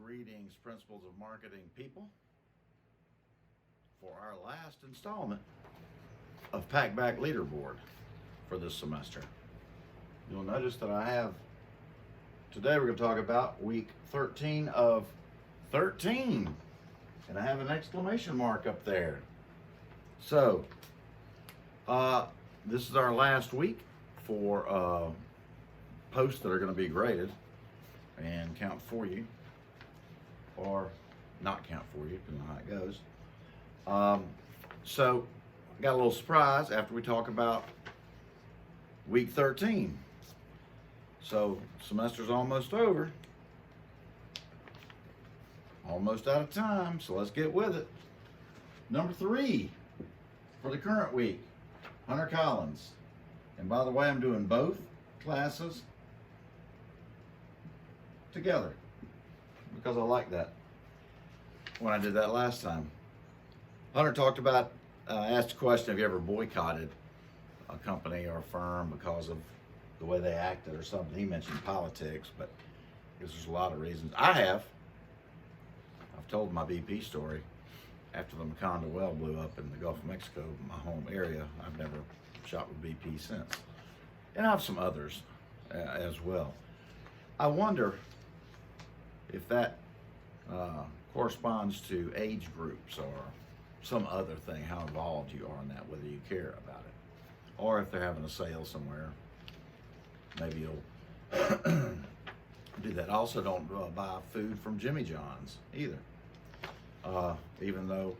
Greetings, Principles of Marketing people, for our last installment of Packback Leaderboard for this semester. You'll notice that today we're going to talk about week 13 of 13, and I have an exclamation mark up there. So, this is our last week for posts that are going to be graded and count for you, or not count for you, depending on how it goes. So, I got a little surprise after we talk about week 13. So, semester's almost over. Almost out of time, so let's get with it. Number 3 for the current week, Hunter Collins. And by the way, I'm doing both classes together because I like that when I did that last time. Hunter talked about, asked a question, have you ever boycotted a company or a firm because of the way they acted or something? He mentioned politics, but there's a lot of reasons. I have. I've told my BP story. After the Macondo well blew up in the Gulf of Mexico, my home area, I've never shot with BP since. And I have some others as well. I wonder if that corresponds to age groups or some other thing, how involved you are in that, whether you care about it. Or if they're having a sale somewhere, maybe you'll do that. Also, don't buy food from Jimmy John's either. Even though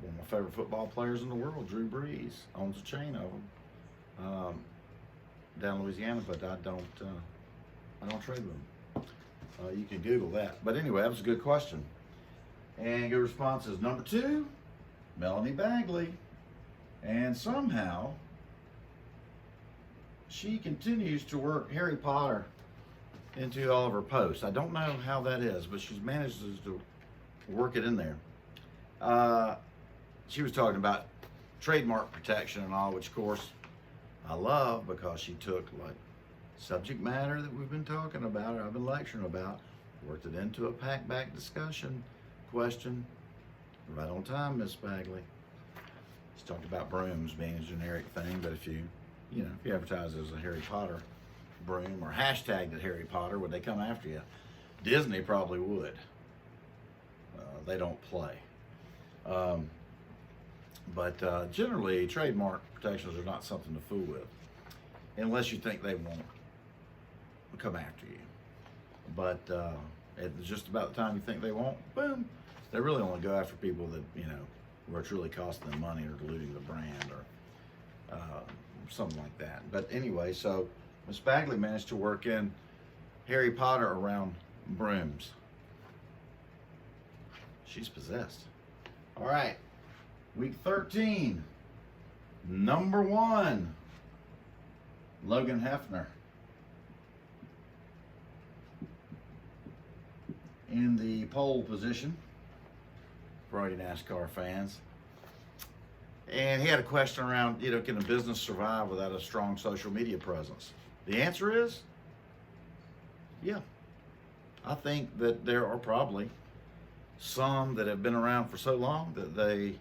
one of my favorite football players in the world, Drew Brees, owns a chain of them down in Louisiana, but I don't trade with them. You can Google that. But anyway, that was a good question. And good responses. Number 2, Melanie Bagley. And somehow, she continues to work Harry Potter into all of her posts. I don't know how that is, but she's managed to work it in there. She was talking about trademark protection and all, which of course I love, because she took like subject matter that we've been talking about, or I've been lecturing about, worked it into a packback discussion question. Right on time, Miss Bagley. She talked about brooms being a generic thing, but if you advertise as a Harry Potter broom or hashtag that Harry Potter, would they come after you? Disney probably would. They don't play. But generally, trademark protections are not something to fool with, unless you think they won't come after you. But at just about the time you think they won't, boom, they really only go after people that, where it's really costing them money or diluting the brand or something like that. But anyway, so Miss Bagley managed to work in Harry Potter around brooms. She's possessed. All right, week 13, number 1, Logan Hefner. In the pole position for all you NASCAR fans. And he had a question around, can a business survive without a strong social media presence? The answer is, yeah. I think that there are probably some that have been around for so long that they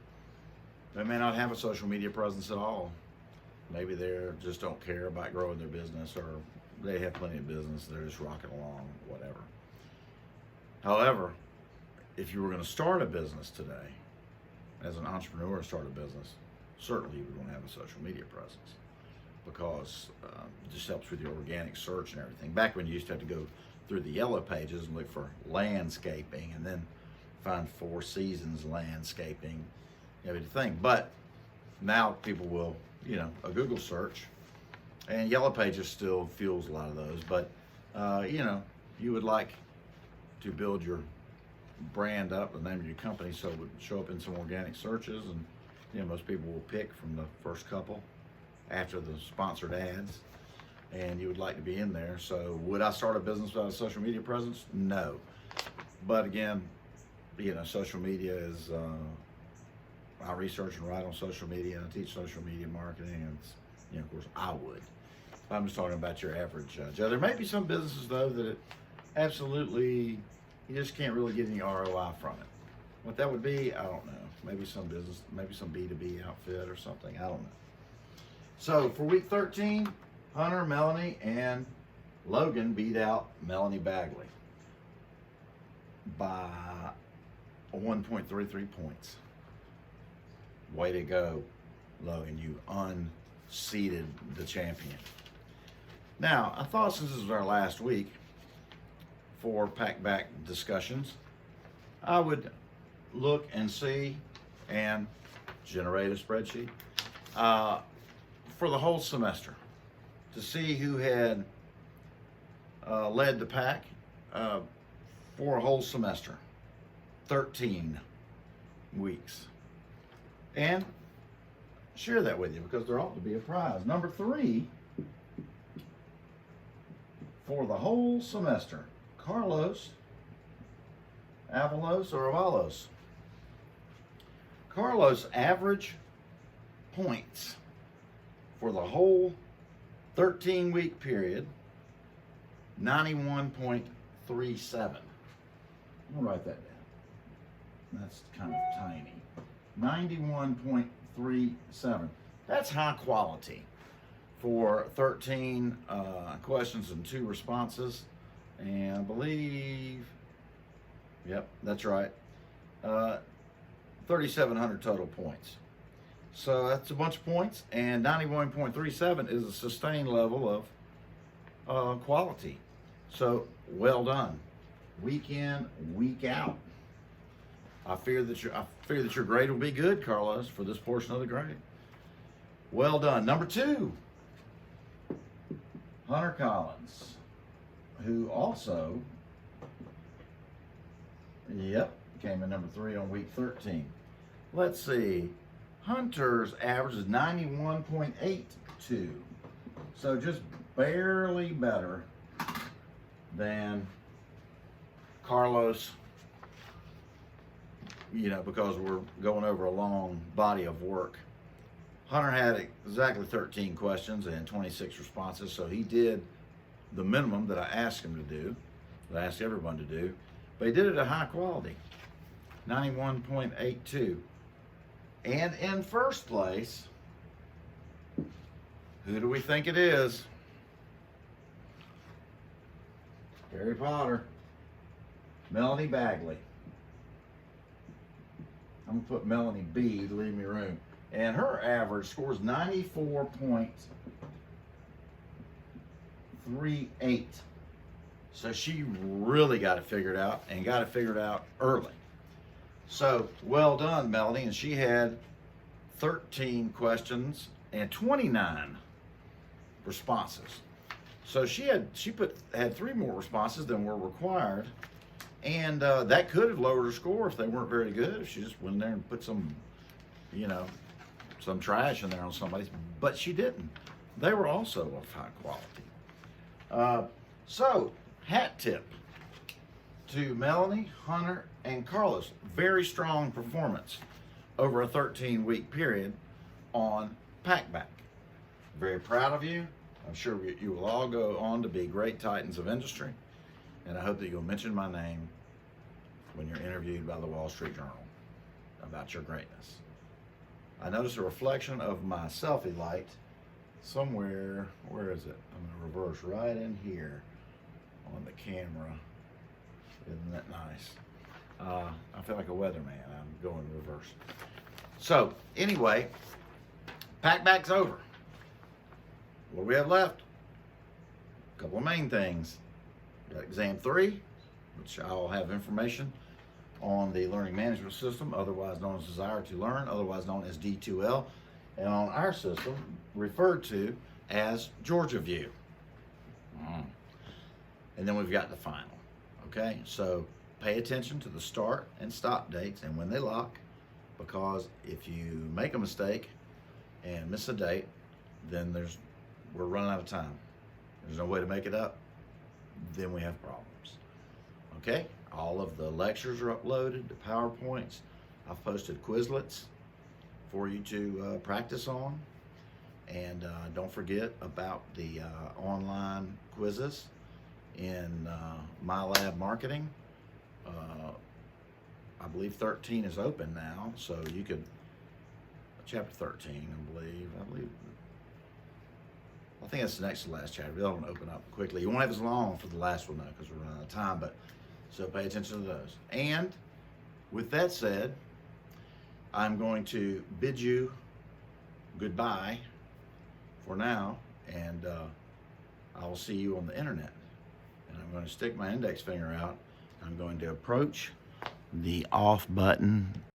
may not have a social media presence at all. Maybe they just don't care about growing their business, or they have plenty of business, they're just rocking along, whatever. However, if you were going to start a business today, as an entrepreneur, start a business, certainly you would want to have a social media presence, because it just helps with your organic search and everything. Back when you used to have to go through the yellow pages and look for landscaping and then find 4 Seasons landscaping, everything. But now people will, a Google search, and yellow pages still fuels a lot of those. But, you would like to build your brand up, the name of your company, so it would show up in some organic searches, and most people will pick from the first couple after the sponsored ads, and you would like to be in there. So would I start a business without a social media presence? No. But again, social media is, I research and write on social media, and I teach social media marketing, and of course I would. I'm just talking about your average Joe. There may be some businesses though that it absolutely you just can't really get any ROI from it. What that would be, I don't know. Maybe some business, maybe some B2B outfit or something. I don't know. So for week 13, Hunter, Melanie, and Logan beat out Melanie Bagley by 1.33 points. Way to go, Logan. You unseated the champion. Now, I thought since this was our last week for Packback discussions, I would look and see and generate a spreadsheet for the whole semester to see who had led the pack for a whole semester, 13 weeks, and share that with you because there ought to be a prize. Number 3 for the whole semester, Carlos Avalos or Avalos. Carlos' average points for the whole 13-week period, 91.37. I'm gonna write that down. That's kind of tiny. 91.37. That's high quality for 13 questions and 2 responses. And I believe, yep, that's right. 3,700 total points. So that's a bunch of points, and 91.37 is a sustained level of quality. So well done, week in, week out. I fear that your grade will be good, Carlos, for this portion of the grade. Well done. Number 2, Hunter Collins, who also, yep, came in number 3 on week 13. Let's see. Hunter's average is 91.82. So just barely better than Carlos, because we're going over a long body of work. Hunter had exactly 13 questions and 26 responses, so he did the minimum that I asked him to do, that I asked everyone to do, but he did it at high quality, 91.82. And in first place, who do we think it is? Harry Potter, Melanie Bagley. I'm gonna put Melanie B to leave me room. And her average score is 94.38. So she really got it figured out and got it figured out early. So well done, Melanie. And she had 13 questions and 29 responses. So she had 3 more responses than were required, and that could have lowered her score if they weren't very good. If she just went in there and put some trash in there on somebody's, but she didn't. They were also of high quality. So hat tip to Melanie, Hunter, and Carlos. Very strong performance over a 13-week period on Packback. Very proud of you. I'm sure you will all go on to be great titans of industry, and I hope that you'll mention my name when you're interviewed by the Wall Street Journal about your greatness. I noticed a reflection of my selfie light somewhere. Where is it? I'm going to reverse right in here on the camera. Isn't that nice? I feel like a weatherman. I'm going reverse. So anyway, Packback's over. What do we have left? A couple of main things. We got exam 3, which I'll have information on the learning management system, otherwise known as Desire to Learn, otherwise known as D2L, and on our system, referred to as Georgia View. And then we've got the final. Okay, so pay attention to the start and stop dates and when they lock, because if you make a mistake and miss a date, then we're running out of time. There's no way to make it up. Then we have problems. Okay, all of the lectures are uploaded, the PowerPoints. I've posted Quizlets for you to practice on. And don't forget about the online quizzes in My Lab Marketing. I believe 13 is open now, so you could, chapter 13, I think that's the next to last chapter. They'll open up quickly. You won't have as long for the last one though, because we're running out of time, but so pay attention to those. And with that said, I'm going to bid you goodbye for now, and I will see you on the internet. And I'm going to stick my index finger out. I'm going to approach the off button